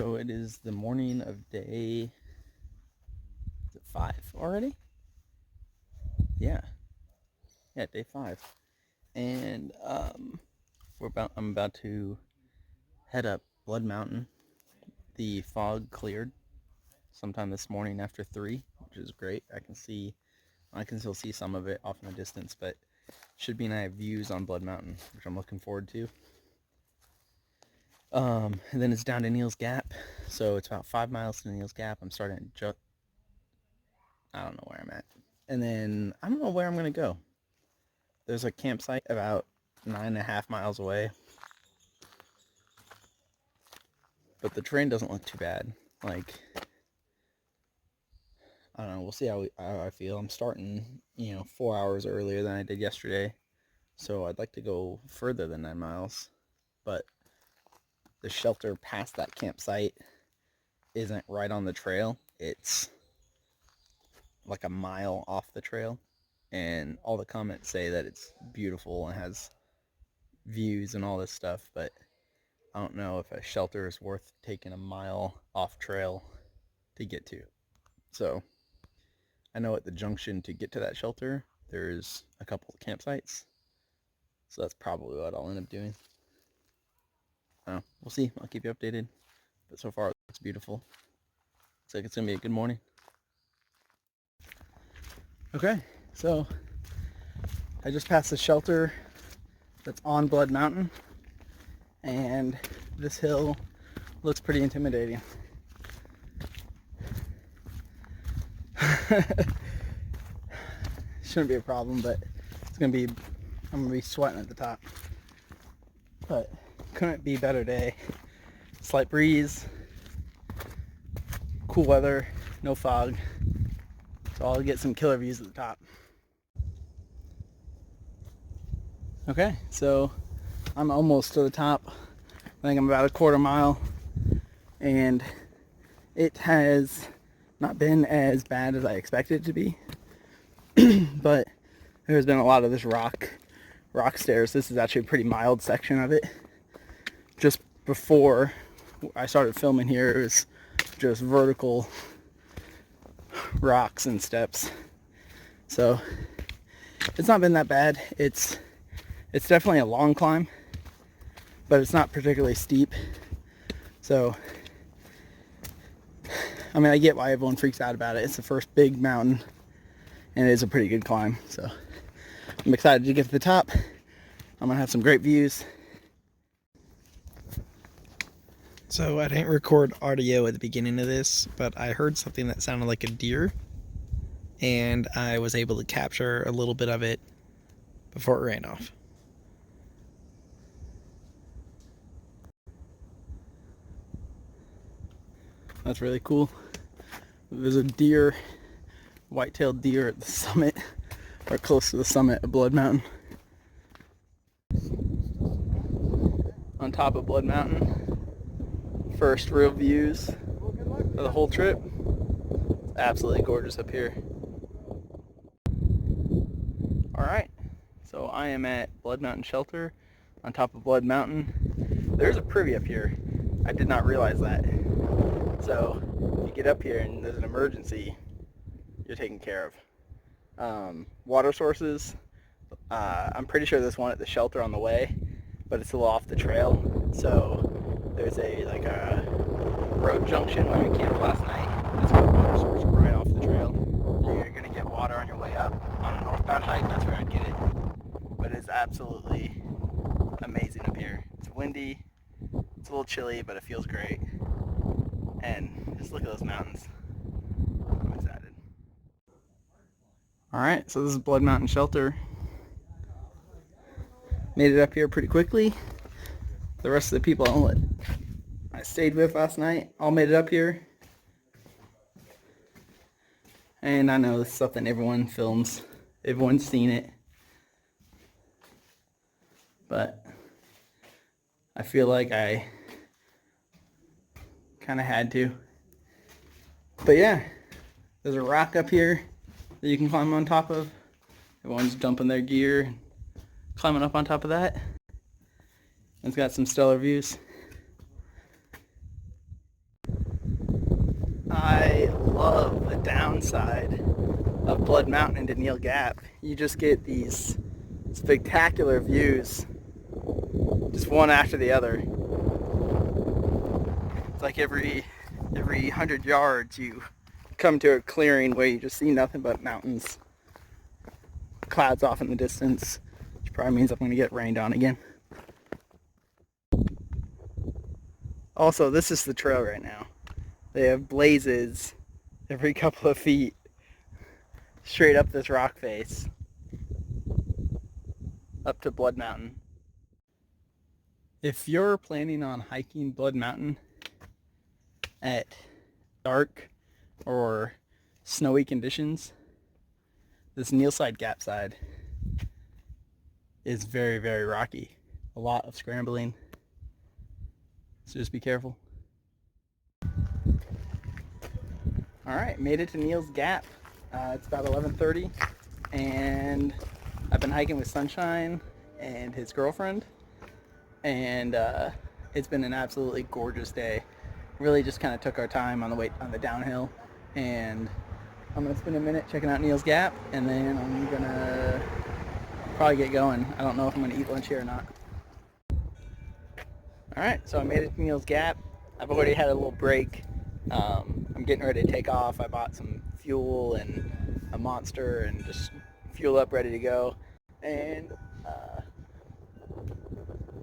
So it is the morning of day, is it 5 already? Yeah, day 5. And I'm about to head up Blood Mountain. The fog cleared sometime this morning after 3, which is great. I can still see some of it off in the distance, but should be nice views on Blood Mountain, which I'm looking forward to. And then it's down to Neal's Gap, so it's about 5 miles to Neal's Gap. I'm starting at I don't know where I'm at. And then I don't know where I'm going to go. There's a campsite about 9.5 miles away. But the terrain doesn't look too bad. Like, I don't know. We'll see how I feel. I'm starting, 4 hours earlier than I did yesterday. So I'd like to go further than 9 miles. But the shelter past that campsite isn't right on the trail. It's like a mile off the trail. And all the comments say that it's beautiful and has views and all this stuff, but I don't know if a shelter is worth taking a mile off trail to get to. So I know at the junction to get to that shelter, there's a couple of campsites. So that's probably what I'll end up doing. We'll see. I'll keep you updated. But so far, it looks beautiful. Looks like it's going to be a good morning. Okay, so I just passed the shelter that's on Blood Mountain, and this hill looks pretty intimidating. Shouldn't be a problem, but I'm gonna be sweating at the top. But couldn't be a better day. Slight breeze, cool weather, no fog. So I'll get some killer views at the top. Okay, so I'm almost to the top. I think I'm about a quarter mile, and it has not been as bad as I expected it to be. But there's been a lot of this rock stairs. This is actually a pretty mild section of it. Just before I started filming here, it was just vertical rocks and steps. So it's not been that bad. It's definitely a long climb, but it's not particularly steep. So I mean, I get why everyone freaks out about it. It's the first big mountain, and it is a pretty good climb. So I'm excited to get to the top. I'm gonna have some great views. So I didn't record audio at the beginning of this, but I heard something that sounded like a deer, and I was able to capture a little bit of it before it ran off. That's really cool. There's a deer, white-tailed deer at the summit, or close to the summit of Blood Mountain. On top of Blood Mountain. First real views of the whole trip. Absolutely gorgeous up here. Alright, so I am at Blood Mountain Shelter on top of Blood Mountain. There's a privy up here. I did not realize that. So if you get up here and there's an emergency, you're taken care of. Water sources, I'm pretty sure there's one at the shelter on the way, but it's a little off the trail. So there's a road junction where we camped last night. There's a water source right off the trail. You're gonna get water on your way up on the northbound hike. That's where I'd get it. But it's absolutely amazing up here. It's windy. It's a little chilly, but it feels great. And just look at those mountains. I'm excited. Alright, so this is Blood Mountain Shelter. Made it up here pretty quickly. The rest of the people I stayed with last night all made it up here. And I know this is something everyone films. Everyone's seen it. But I feel like I kind of had to. But yeah, there's a rock up here that you can climb on top of. Everyone's dumping their gear, climbing up on top of that. It's got some stellar views. love the downside of Blood Mountain into Neal Gap. You just get these spectacular views, just one after the other. It's like every 100 yards you come to a clearing where you just see nothing but mountains, clouds off in the distance, which probably means I'm going to get rained on again. Also, this is the trail right now. They have blazes every couple of feet straight up this rock face up to Blood Mountain. If you're planning on hiking Blood Mountain at dark or snowy conditions, this Nealside Gap side is very, very rocky. A lot of scrambling, so just be careful. Alright, made it to Neal's Gap. It's about 11:30 and I've been hiking with Sunshine and his girlfriend, and it's been an absolutely gorgeous day. Really just kind of took our time on the way on the downhill, and I'm gonna spend a minute checking out Neal's Gap, and then I'm gonna probably get going. I don't know if I'm gonna eat lunch here or not. Alright, so I made it to Neal's Gap. I've already had a little break. I'm getting ready to take off. I bought some fuel and a Monster and just fuel up, ready to go. And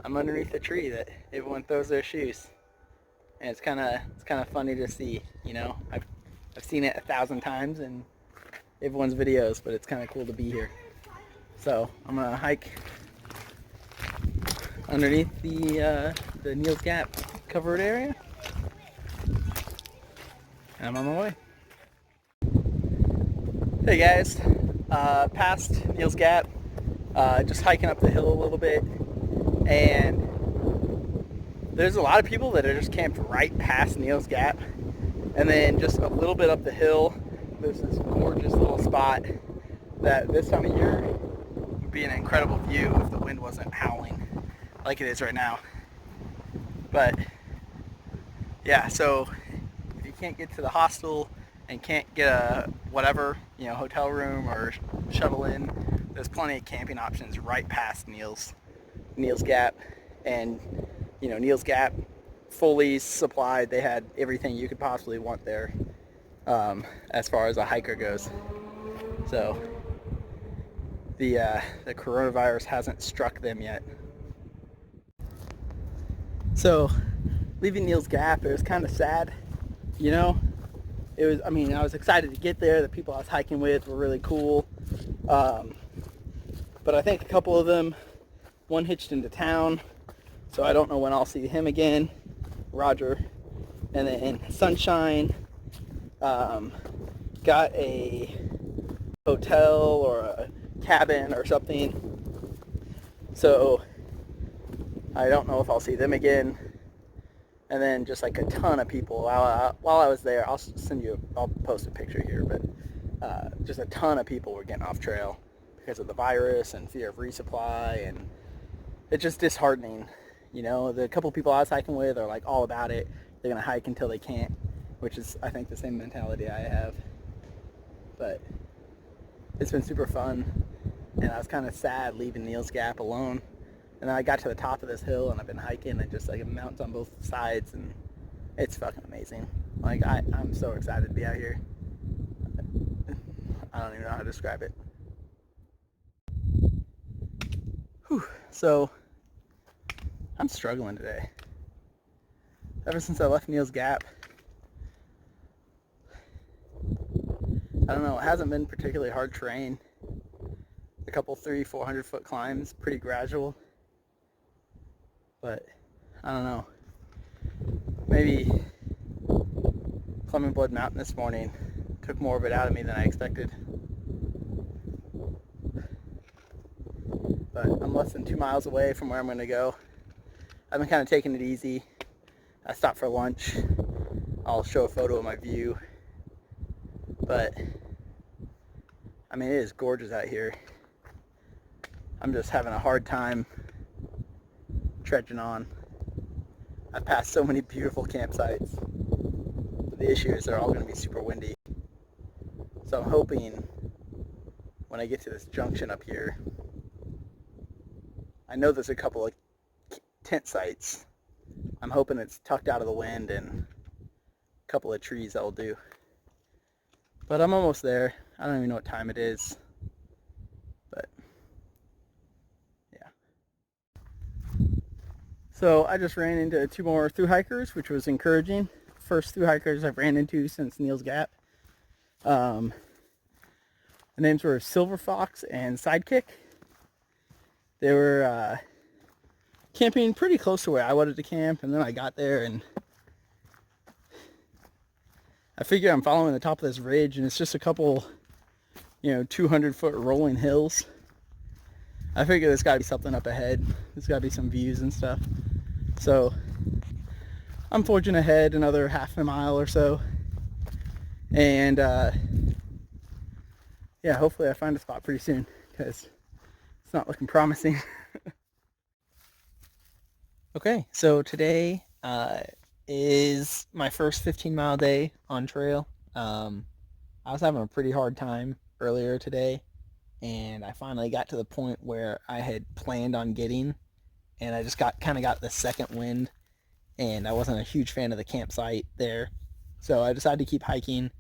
I'm underneath the tree that everyone throws their shoes, and it's kind of funny to see. You know, I've seen it 1,000 times in everyone's videos, but it's kind of cool to be here. So I'm gonna hike underneath the Neal's Gap covered area, and I'm on my way. Hey guys, past Neal's Gap, just hiking up the hill a little bit, and there's a lot of people that are just camped right past Neal's Gap, and then just a little bit up the hill there's this gorgeous little spot that this time of year would be an incredible view if the wind wasn't howling like it is right now. But yeah, so if you can't get to the hostel and can't get a whatever, hotel room or shuttle in, there's plenty of camping options right past Neal's Gap. And Neal's Gap, fully supplied. They had everything you could possibly want there, as far as a hiker goes. So the coronavirus hasn't struck them yet. So leaving Neal's Gap, it was kind of sad, It was, I was excited to get there. The people I was hiking with were really cool. But I think a couple of them, one hitched into town, so I don't know when I'll see him again, Roger. And then Sunshine got a hotel or a cabin or something. So I don't know if I'll see them again. And then just like a ton of people while I was there, I'll post a picture here, but just a ton of people were getting off trail because of the virus and fear of resupply, and it's just disheartening. The couple people I was hiking with are like all about it. They're gonna hike until they can't, which is, I think, the same mentality I have. But it's been super fun, and I was kind of sad leaving Neal's Gap alone. And then I got to the top of this hill, and I've been hiking, and just like it mountains on both sides, and it's fucking amazing. Like I'm so excited to be out here. I don't even know how to describe it. Whew. So I'm struggling today. Ever since I left Neal's Gap, I don't know, it hasn't been particularly hard terrain. A couple 300-400 foot climbs, pretty gradual. But I don't know, maybe climbing Blood Mountain this morning took more of it out of me than I expected. But I'm less than 2 miles away from where I'm going to go. I've been kind of taking it easy. I stopped for lunch. I'll show a photo of my view. But it is gorgeous out here. I'm just having a hard time trudging on. I've passed so many beautiful campsites, but the issue is they're all going to be super windy. So I'm hoping when I get to this junction up here, I know there's a couple of tent sites. I'm hoping it's tucked out of the wind and a couple of trees that will do. But I'm almost there. I don't even know what time it is. But yeah. So I just ran into 2 more thru hikers, which was encouraging. First thru hikers I've ran into since Neil's Gap. The names were Silver Fox and Sidekick. They were camping pretty close to where I wanted to camp, and then I got there and I figure I'm following the top of this ridge, and it's just a couple, 200-foot rolling hills. I figure there's got to be something up ahead. There's got to be some views and stuff. So I'm forging ahead another half a mile or so, and yeah, hopefully I find a spot pretty soon, because it's not looking promising. Okay, so today is my first 15-mile day on trail. I was having a pretty hard time earlier today, and I finally got to the point where I had planned on getting, and I just kind of got the second wind, and I wasn't a huge fan of the campsite there, so I decided to keep hiking.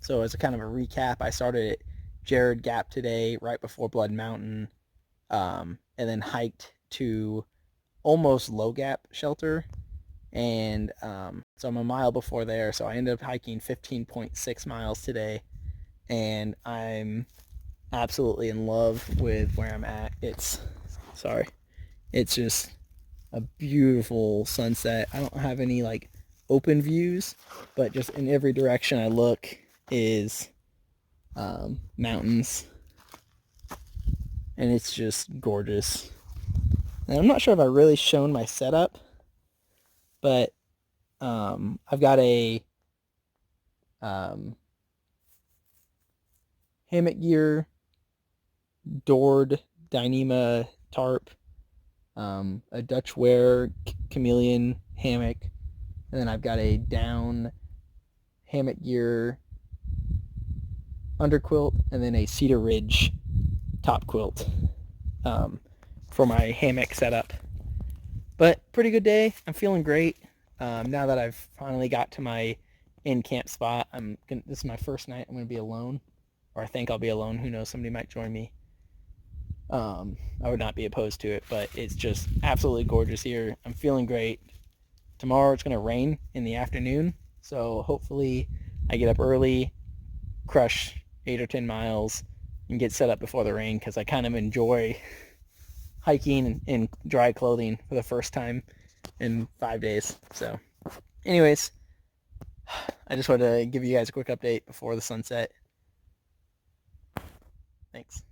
So as a kind of a recap, I started at Jared Gap today, right before Blood Mountain, and then hiked to almost Low Gap Shelter, and so I'm a mile before there, so I ended up hiking 15.6 miles today, and I'm absolutely in love with where I'm at. It's just a beautiful sunset. I don't have any like open views, but just in every direction I look is mountains, and it's just gorgeous. And I'm not sure if I've really shown my setup, but I've got a hammock gear, Dord Dyneema tarp, a Dutch Wear chameleon hammock, and then I've got a down hammock gear underquilt, and then a Cedar Ridge top quilt for my hammock setup. But pretty good day. I'm feeling great. Now that I've finally got to my in-camp spot, this is my first night. I'm going to be alone, or I think I'll be alone. Who knows? Somebody might join me. I would not be opposed to it, but it's just absolutely gorgeous here. I'm feeling great. Tomorrow it's going to rain in the afternoon, so hopefully I get up early, crush 8 or 10 miles, and get set up before the rain, because I kind of enjoy hiking in dry clothing for the first time in 5 days. So anyways, I just wanted to give you guys a quick update before the sunset. Thanks.